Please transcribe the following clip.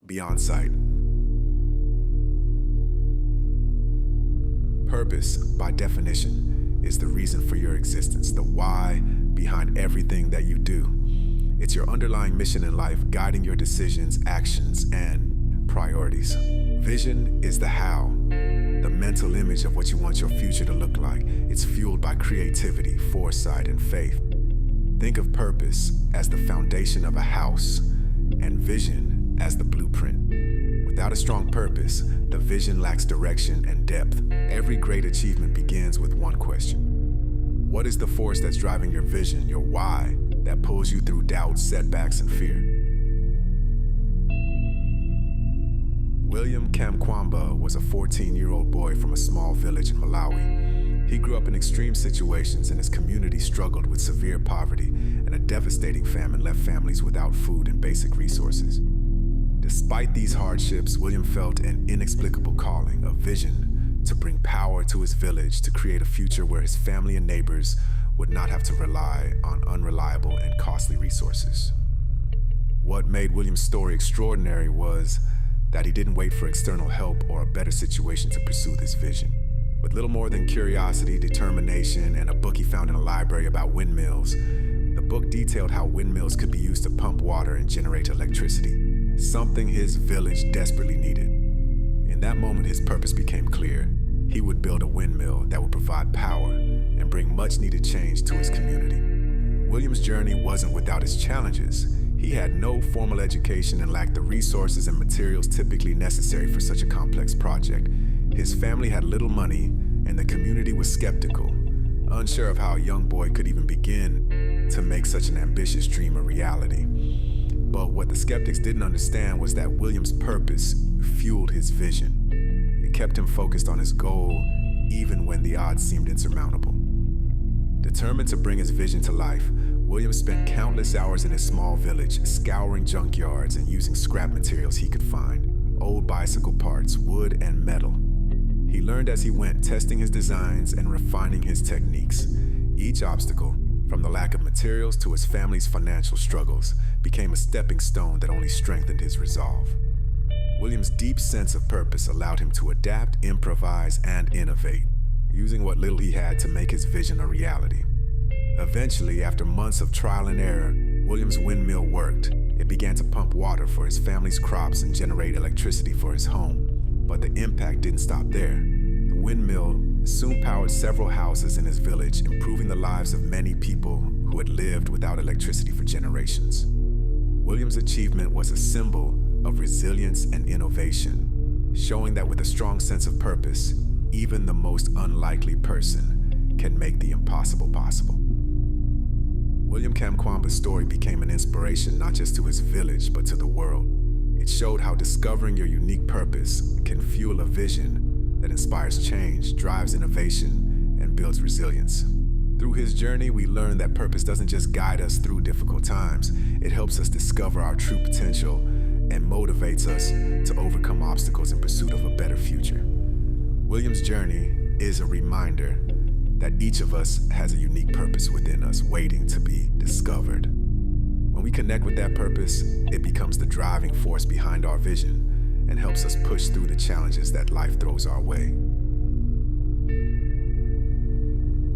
beyond sight. Purpose, by definition, is the reason for your existence, the why behind everything that you do. It's your underlying mission in life, guiding your decisions, actions, and priorities. Vision is the how, the mental image of what you want your future to look like. It's fueled by creativity, foresight, and faith. Think of purpose as the foundation of a house and vision as the blueprint. Without a strong purpose, the vision lacks direction and depth. Every great achievement begins with one question. What is the force that's driving your vision, your why, that pulls you through doubts, setbacks, and fear? William Kamkwamba was a 14-year-old boy from a small village in Malawi. He grew up in extreme situations, and his community struggled with severe poverty, and a devastating famine left families without food and basic resources. Despite these hardships, William felt an inexplicable calling, a vision to bring power to his village, to create a future where his family and neighbors would not have to rely on unreliable and costly resources. What made William's story extraordinary was that he didn't wait for external help or a better situation to pursue this vision. With little more than curiosity, determination, and a book he found in a library about windmills, the book detailed how windmills could be used to pump water and generate electricity, something his village desperately needed. In that moment, his purpose became clear. He would build a windmill that would provide power and bring much-needed change to his community. William's journey wasn't without its challenges. He had no formal education and lacked the resources and materials typically necessary for such a complex project. His family had little money, and the community was skeptical, unsure of how a young boy could even begin to make such an ambitious dream a reality. But what the skeptics didn't understand was that William's purpose fueled his vision. It kept him focused on his goal, even when the odds seemed insurmountable. Determined to bring his vision to life, William spent countless hours in his small village, scouring junkyards and using scrap materials he could find, old bicycle parts, wood, and metal. He learned as he went, testing his designs and refining his techniques. Each obstacle, from the lack of materials to his family's financial struggles, became a stepping stone that only strengthened his resolve. William's deep sense of purpose allowed him to adapt, improvise, and innovate, using what little he had to make his vision a reality. Eventually, after months of trial and error, William's windmill worked. It began to pump water for his family's crops and generate electricity for his home. But the impact didn't stop there. The windmill soon powered several houses in his village, improving the lives of many people who had lived without electricity for generations. William's achievement was a symbol of resilience and innovation, showing that with a strong sense of purpose, even the most unlikely person can make the impossible possible. William Kamkwamba's story became an inspiration not just to his village, but to the world. It showed how discovering your unique purpose can fuel a vision that inspires change, drives innovation, and builds resilience. Through his journey, we learned that purpose doesn't just guide us through difficult times. It helps us discover our true potential and motivates us to overcome obstacles in pursuit of a better future. William's journey is a reminder that each of us has a unique purpose within us, waiting to be discovered. When we connect with that purpose, it becomes the driving force behind our vision and helps us push through the challenges that life throws our way.